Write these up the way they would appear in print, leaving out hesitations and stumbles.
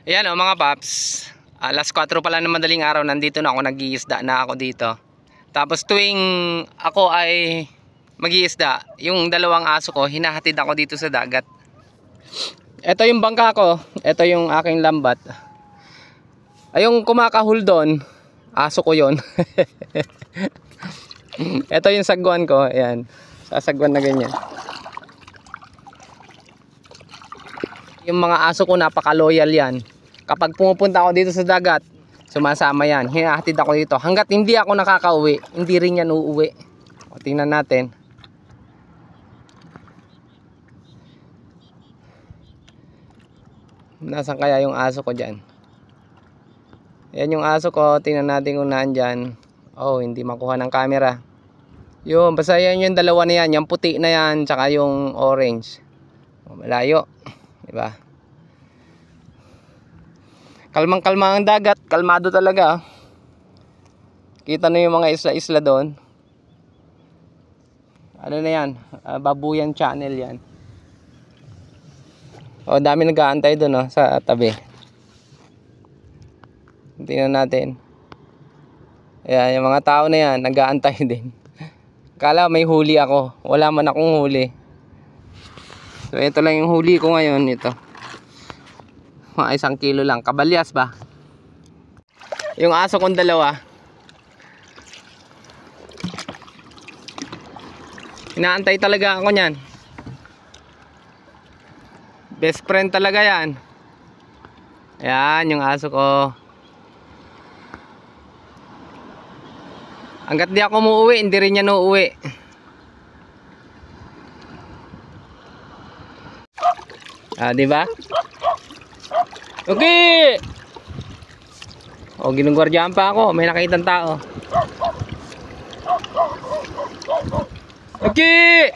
Ayan o mga paps, alas 4 pala ng madaling araw, nandito na ako, nag-iisda na ako dito. Tapos tuwing ako ay mag-iisda, yung dalawang aso ko, hinahatid ako dito sa dagat. Ito yung bangka ko, ito yung aking lambat. Ay yung kumakahul doon, aso ko yon. Ito yung sagwan ko, ayan, sasagwan na ganyan. Yung mga aso ko napaka-loyal yan. Kapag pumupunta ako dito sa dagat, sumasama yan. Hinahatid ako dito. Hanggat hindi ako nakakauwi, hindi rin yan uuwi. O, tingnan natin. Nasaan kaya yung aso ko dyan? Yan yung aso ko. Tingnan natin kung nandyan. Oh, hindi makuha ng camera. Yun, basta yan yung dalawa na yan. Yung puti na yan, tsaka yung orange. Malayo. Diba? Kalmang kalma ang dagat, kalmado talaga. Kita na yung mga isla-isla doon. Ano na yan? Babuyan Channel yan. O, dami nag-aantay doon sa tabi. Tingnan natin. Ayan, yung mga tao na yan, nag-aantay din. Kala may huli ako. Wala man akong huli. So, ito lang yung huli ko ngayon. Ito. Mga 1 kilo lang. Kabalyas ba? Yung aso kong dalawa. Inaantay talaga ako niyan. Best friend talaga yan. Ayan yung aso ko. Hanggat di ako umuwi, hindi rin yan uuwi. Diba? Okay! O, ginugwardiyan pa ako. May nakitang tao. Okay!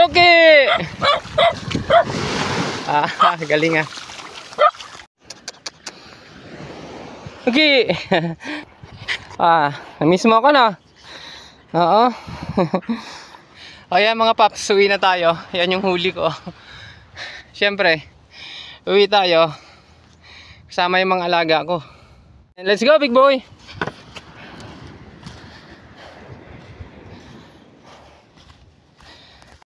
Okay! Galing ah. Okay. Miss mo ako na. Oo. Ayan mga paps, uwi na tayo. Yan yung huli ko. Siyempre, uwi tayo. Kasama yung mga alaga ko. Let's go, big boy.